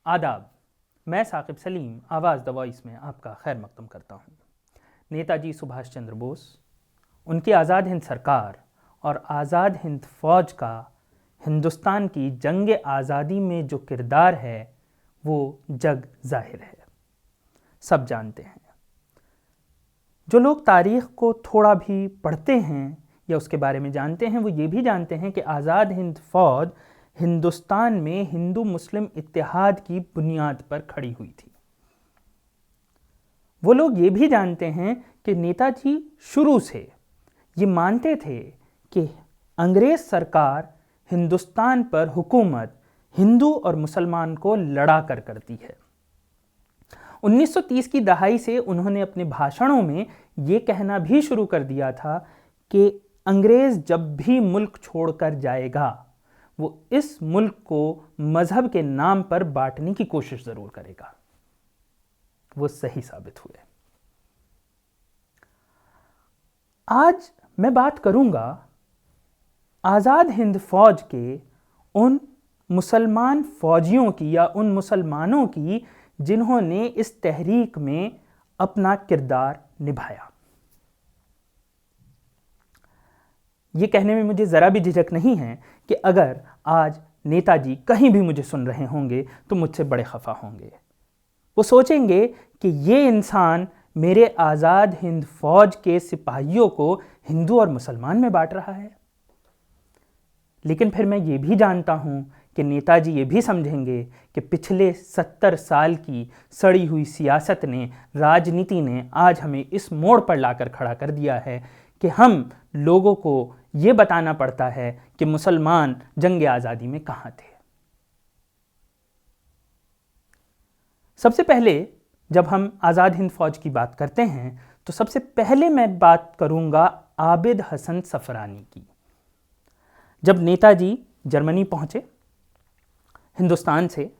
आदाब। मैं साकिब सलीम आवाज़ द वॉइस में आपका खैर मकदम करता हूँ। नेताजी सुभाष चंद्र बोस, उनकी आज़ाद हिंद सरकार और आज़ाद हिंद फ़ौज का हिंदुस्तान की जंग आज़ादी में जो किरदार है वो जग ज़ाहिर है, सब जानते हैं। जो लोग तारीख़ को थोड़ा भी पढ़ते हैं या उसके बारे में जानते हैं वो ये भी जानते हैं कि आज़ाद हिंद फ़ौज हिंदुस्तान में हिंदू मुस्लिम इत्तेहाद की बुनियाद पर खड़ी हुई थी। वो लोग ये भी जानते हैं कि नेताजी शुरू से ये मानते थे कि अंग्रेज़ सरकार हिंदुस्तान पर हुकूमत हिंदू और मुसलमान को लड़ा कर करती है। 1930 की दहाई से उन्होंने अपने भाषणों में ये कहना भी शुरू कर दिया था कि अंग्रेज़ जब भी मुल्क छोड़कर जाएगा वो इस मुल्क को मजहब के नाम पर बांटने की कोशिश जरूर करेगा। वो सही साबित हुए। आज मैं बात करूंगा आज़ाद हिंद फौज के उन मुसलमान फौजियों की या उन मुसलमानों की जिन्होंने इस तहरीक में अपना किरदार निभाया। ये कहने में मुझे ज़रा भी झिझक नहीं है कि अगर आज नेताजी कहीं भी मुझे सुन रहे होंगे तो मुझसे बड़े खफा होंगे। वो सोचेंगे कि ये इंसान मेरे आज़ाद हिंद फौज के सिपाहियों को हिंदू और मुसलमान में बांट रहा है। लेकिन फिर मैं ये भी जानता हूँ कि नेताजी ये भी समझेंगे कि पिछले 70 साल की सड़ी हुई सियासत ने, राजनीति ने आज हमें इस मोड़ पर लाकर खड़ा कर दिया है कि हम लोगों को ये बताना पड़ता है कि मुसलमान जंग आज़ादी में कहाँ थे। सबसे पहले जब हम आज़ाद हिंद फौज की बात करते हैं तो सबसे पहले मैं बात करूंगा आबिद हसन सफरानी की। जब नेताजी जर्मनी पहुंचे, हिंदुस्तान से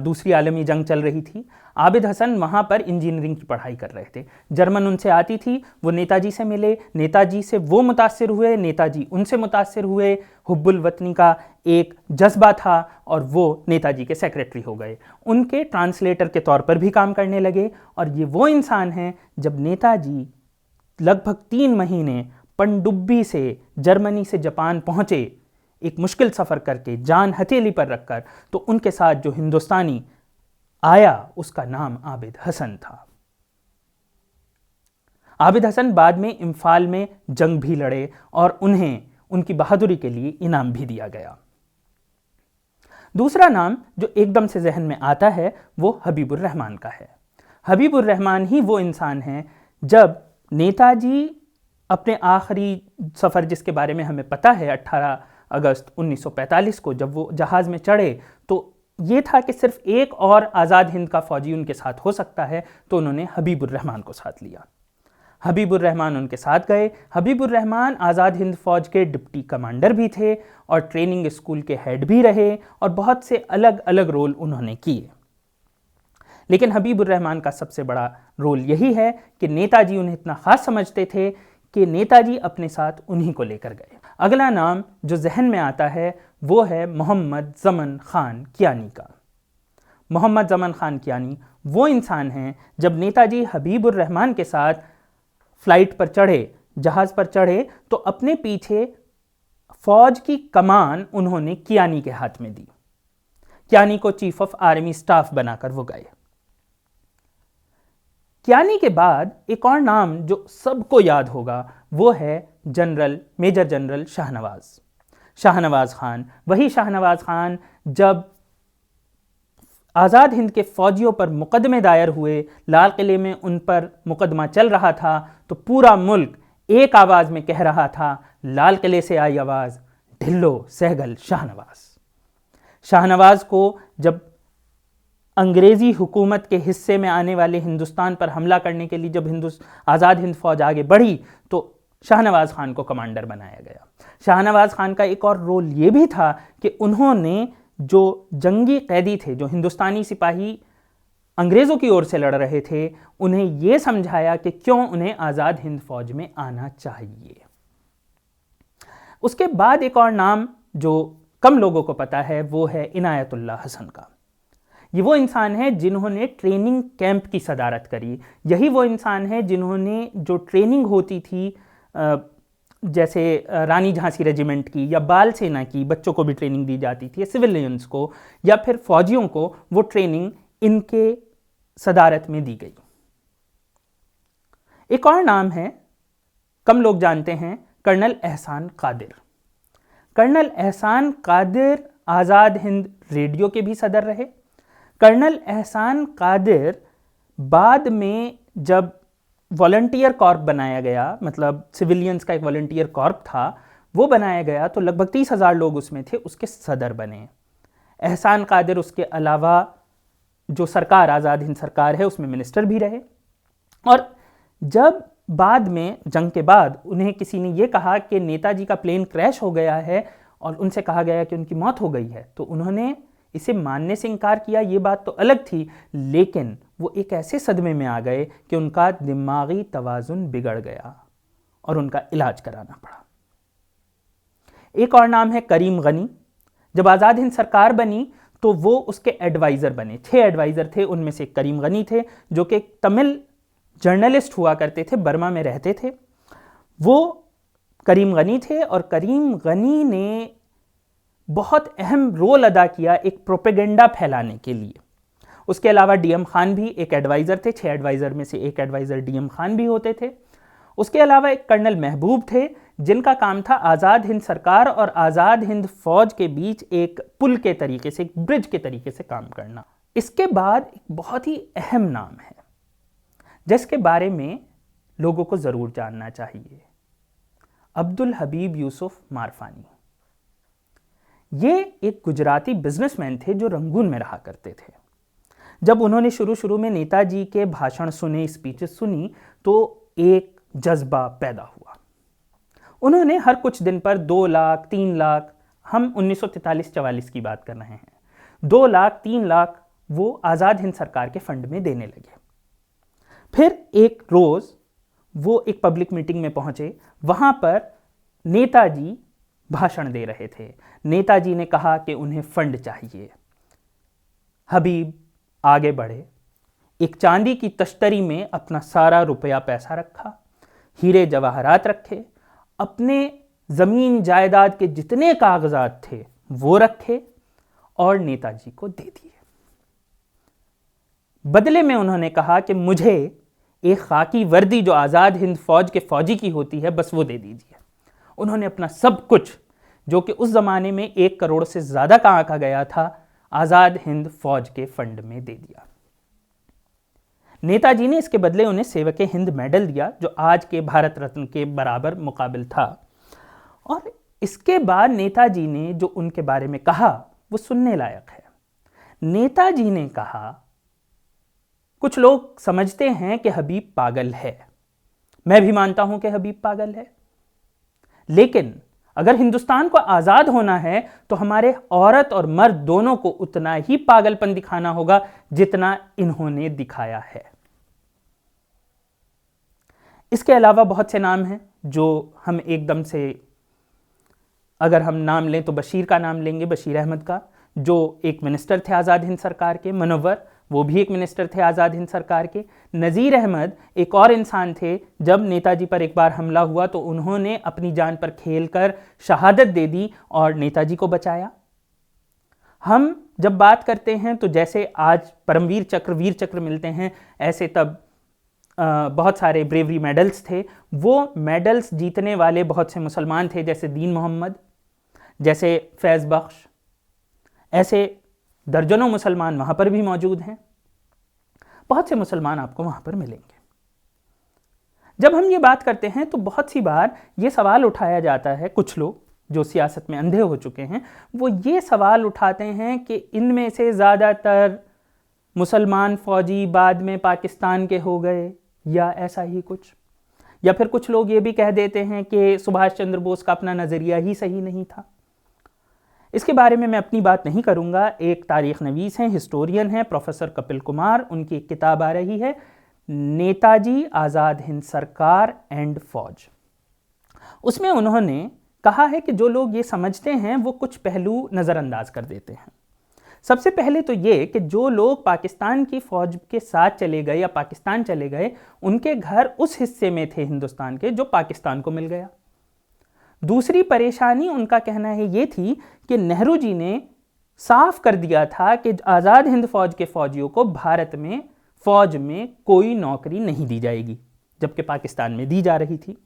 दूसरी आलमी जंग चल रही थी, आबिद हसन वहाँ पर इंजीनियरिंग की पढ़ाई कर रहे थे। जर्मन उनसे आती थी, वो नेताजी से मिले, नेताजी से वो मुतासिर हुए, नेताजी उनसे मुतासिर हुए। हुब्बुल वतनी का एक जज्बा था और वो नेताजी के सेक्रेटरी हो गए, उनके ट्रांसलेटर के तौर पर भी काम करने लगे। और ये वो इंसान हैं जब नेताजी लगभग 3 महीने पनडुब्बी से जर्मनी से जापान पहुँचे, एक मुश्किल सफ़र करके, जान हथेली पर रखकर, तो उनके साथ जो हिंदुस्तानी आया उसका नाम आबिद हसन था। आबिद हसन बाद में इम्फाल में जंग भी लड़े और उन्हें उनकी बहादुरी के लिए इनाम भी दिया गया। दूसरा नाम जो एकदम से जहन में आता है वो हबीबुर रहमान का है। हबीबुर रहमान ही वो इंसान हैं जब नेताजी अपने आखिरी सफ़र, जिसके बारे में हमें पता है 18 अगस्त 1945 को जब वो जहाज़ में चढ़े, तो ये था कि सिर्फ एक और आज़ाद हिंद का फ़ौजी उनके साथ हो सकता है, तो उन्होंने हबीबुर रहमान को साथ लिया। हबीबुर रहमान उनके साथ गए। हबीबुर रहमान आज़ाद हिंद फ़ौज के डिप्टी कमांडर भी थे और ट्रेनिंग स्कूल के हेड भी रहे और बहुत से अलग अलग रोल उन्होंने किए। लेकिन हबीबुर रहमान का सबसे बड़ा रोल यही है कि नेताजी उन्हें इतना ख़ास समझते थे कि नेताजी अपने साथ उन्हीं को लेकर गए। अगला नाम जो जहन में आता है वो है मोहम्मद ज़मन ख़ान कियानी का। मोहम्मद ज़मन ख़ान कियानी वो इंसान हैं जब नेताजी हबीबुर रहमान के साथ फ़्लाइट पर चढ़े, जहाज़ पर चढ़े, तो अपने पीछे फ़ौज की कमान उन्होंने कियानी के हाथ में दी। कियानी को चीफ ऑफ आर्मी स्टाफ बनाकर वो गए। कियानी के बाद एक और नाम जो सबको याद होगा वो है मेजर जनरल शाहनवाज़ खान। वही शाहनवाज़ खान जब आज़ाद हिंद के फ़ौजियों पर मुकदमे दायर हुए, लाल किले में उन पर मुकदमा चल रहा था, तो पूरा मुल्क एक आवाज़ में कह रहा था, लाल किले से आई आवाज़, ढिल्लो सहगल शाहनवाज़ को जब अंग्रेज़ी हुकूमत के हिस्से में आने वाले हिंदुस्तान पर हमला करने के लिए जब आज़ाद हिंद फ़ौज आगे बढ़ी तो शाहनवाज़ खान को कमांडर बनाया गया। शाहनवाज़ खान का एक और रोल ये भी था कि उन्होंने जो जंगी कैदी थे, जो हिंदुस्तानी सिपाही अंग्रेज़ों की ओर से लड़ रहे थे, उन्हें ये समझाया कि क्यों उन्हें आज़ाद हिंद फ़ौज में आना चाहिए। उसके बाद एक और नाम जो कम लोगों को पता है वो है इनायतुल्लाह हसन का। ये वो इंसान है जिन्होंने ट्रेनिंग कैंप की सदारत करी। यही वो इंसान है जिन्होंने जो ट्रेनिंग होती थी जैसे रानी झांसी रेजिमेंट की या बाल सेना की, बच्चों को भी ट्रेनिंग दी जाती थी, सिविलियंस को या फिर फौजियों को, वो ट्रेनिंग इनके सदारत में दी गई। एक और नाम है, कम लोग जानते हैं, कर्नल एहसान कादिर। कर्नल एहसान कादिर आज़ाद हिंद रेडियो के भी सदर रहे। कर्नल एहसान कादिर बाद में जब वॉलंटियर कॉर्प बनाया गया, मतलब सिविलियंस का एक वॉलंटियर कॉर्प था, वो बनाया गया तो लगभग 30,000 लोग उसमें थे, उसके सदर बने। एहसान कादिर उसके अलावा जो सरकार, आज़ाद हिंद सरकार है, उसमें मिनिस्टर भी रहे। और जब बाद में जंग के बाद उन्हें किसी ने ये कहा कि नेताजी का प्लेन क्रैश हो गया है और उनसे कहा गया कि उनकी मौत हो गई है, तो उन्होंने इसे मानने से इनकार किया। ये बात तो अलग थी, लेकिन वो एक ऐसे सदमे में आ गए कि उनका दिमागी तवाज़ुन बिगड़ गया और उनका इलाज कराना पड़ा। एक और नाम है करीम गनी। जब आज़ाद हिंद सरकार बनी तो वो उसके एडवाइज़र बने। 6 एडवाइज़र थे, उनमें से करीम गनी थे, जो कि एक तमिल जर्नलिस्ट हुआ करते थे, बर्मा में रहते थे। वो करीम गनी थे और करीम गनी ने बहुत अहम रोल अदा किया एक प्रोपेगेंडा फैलाने के लिए। उसके अलावा डीएम खान भी एक एडवाइज़र थे। 6 एडवाइज़र में से एक एडवाइज़र डीएम खान भी होते थे। उसके अलावा एक कर्नल महबूब थे, जिनका काम था आज़ाद हिंद सरकार और आज़ाद हिंद फौज के बीच एक पुल के तरीके से, एक ब्रिज के तरीके से काम करना। इसके बाद एक बहुत ही अहम नाम है जिसके बारे में लोगों को ज़रूर जानना चाहिए, अब्दुल हबीब यूसुफ मारफानी। ये एक गुजराती बिजनेसमैन थे जो रंगून में रहा करते थे। जब उन्होंने शुरू में नेताजी के भाषण सुने, स्पीचेस सुनी, तो एक जज्बा पैदा हुआ। उन्होंने हर कुछ दिन पर 2 लाख, 3 लाख, हम 1943-44 की बात कर रहे हैं, 2 लाख, 3 लाख वो आज़ाद हिंद सरकार के फंड में देने लगे। फिर एक रोज़ वो एक पब्लिक मीटिंग में पहुंचे। वहां पर नेताजी भाषण दे रहे थे। नेताजी ने कहा कि उन्हें फंड चाहिए। हबीब आगे बढ़े, एक चांदी की तश्तरी में अपना सारा रुपया पैसा रखा, हीरे जवाहरात रखे, अपने ज़मीन जायदाद के जितने कागजात थे वो रखे और नेताजी को दे दिए। बदले में उन्होंने कहा कि मुझे एक खाकी वर्दी जो आज़ाद हिंद फौज के फौजी की होती है, बस वो दे दीजिए। उन्होंने अपना सब कुछ, जो कि उस ज़माने में 1 करोड़ से ज़्यादा का आंका गया था, आज़ाद हिंद फौज के फंड में दे दिया। नेताजी ने इसके बदले उन्हें सेवक हिंद मेडल दिया, जो आज के भारत रत्न के बराबर मुकाबिल था। और इसके बाद नेताजी ने जो उनके बारे में कहा वो सुनने लायक है। नेताजी ने कहा, कुछ लोग समझते हैं कि हबीब पागल है, मैं भी मानता हूं कि हबीब पागल है, लेकिन अगर हिंदुस्तान को आज़ाद होना है तो हमारे औरत और मर्द दोनों को उतना ही पागलपन दिखाना होगा जितना इन्होंने दिखाया है। इसके अलावा बहुत से नाम हैं जो हम एकदम से, अगर हम नाम लें तो बशीर का नाम लेंगे, बशीर अहमद का, जो एक मिनिस्टर थे आज़ाद हिंद सरकार के। मुनव्वर, वो भी एक मिनिस्टर थे आज़ाद हिंद सरकार के। नज़ीर अहमद एक और इंसान थे, जब नेताजी पर एक बार हमला हुआ तो उन्होंने अपनी जान पर खेलकर शहादत दे दी और नेताजी को बचाया। हम जब बात करते हैं तो जैसे आज परमवीर चक्र, वीर चक्र मिलते हैं, ऐसे तब बहुत सारे ब्रेवरी मेडल्स थे। वो मेडल्स जीतने वाले बहुत से मुसलमान थे, जैसे दीन मोहम्मद, जैसे फैज़ बख्श, ऐसे दर्जनों मुसलमान वहाँ पर भी मौजूद हैं। बहुत से मुसलमान आपको वहाँ पर मिलेंगे। जब हम ये बात करते हैं तो बहुत सी बार ये सवाल उठाया जाता है, कुछ लोग जो सियासत में अंधे हो चुके हैं वो ये सवाल उठाते हैं कि इनमें से ज़्यादातर मुसलमान फ़ौजी बाद में पाकिस्तान के हो गए या ऐसा ही कुछ। या फिर कुछ लोग ये भी कह देते हैं कि सुभाष चंद्र बोस का अपना नज़रिया ही सही नहीं था। इसके बारे में मैं अपनी बात नहीं करूंगा। एक तारीख नवीस हैं, हिस्टोरियन हैं, प्रोफेसर कपिल कुमार, उनकी एक किताब आ रही है, नेताजी आज़ाद हिंद सरकार एंड फौज। उसमें उन्होंने कहा है कि जो लोग ये समझते हैं वो कुछ पहलू नज़रअंदाज कर देते हैं। सबसे पहले तो ये कि जो लोग पाकिस्तान की फौज के साथ चले गए या पाकिस्तान चले गए, उनके घर उस हिस्से में थे हिंदुस्तान के जो पाकिस्तान को मिल गया। दूसरी परेशानी उनका कहना है ये थी कि नेहरू जी ने साफ कर दिया था कि आज़ाद हिंद फौज के फौजियों को भारत में फौज में कोई नौकरी नहीं दी जाएगी, जबकि पाकिस्तान में दी जा रही थी।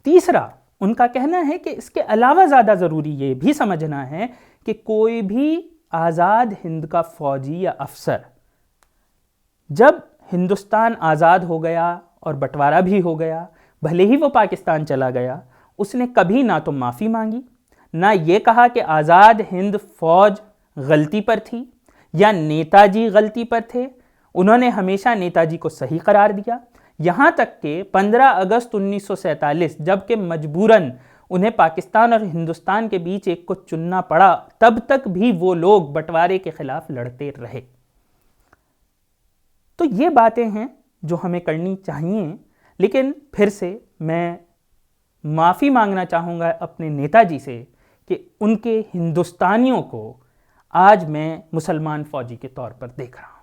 तीसरा उनका कहना है कि इसके अलावा ज़्यादा ज़रूरी ये भी समझना है कि कोई भी आज़ाद हिंद का फौजी या अफसर जब हिंदुस्तान आज़ाद हो गया और बंटवारा भी हो गया, भले ही वो पाकिस्तान चला गया, उसने कभी ना तो माफ़ी मांगी, ना ये कहा कि आज़ाद हिंद फौज गलती पर थी या नेताजी गलती पर थे। उन्होंने हमेशा नेताजी को सही करार दिया। यहाँ तक कि 15 अगस्त 1947 जबकि मजबूरन उन्हें पाकिस्तान और हिंदुस्तान के बीच एक को चुनना पड़ा, तब तक भी वो लोग बंटवारे के खिलाफ लड़ते रहे। तो ये बातें हैं जो हमें करनी चाहिए, लेकिन फिर से मैं माफ़ी मांगना चाहूँगा अपने नेताजी से कि उनके हिंदुस्तानियों को आज मैं मुसलमान फ़ौजी के तौर पर देख रहा हूँ।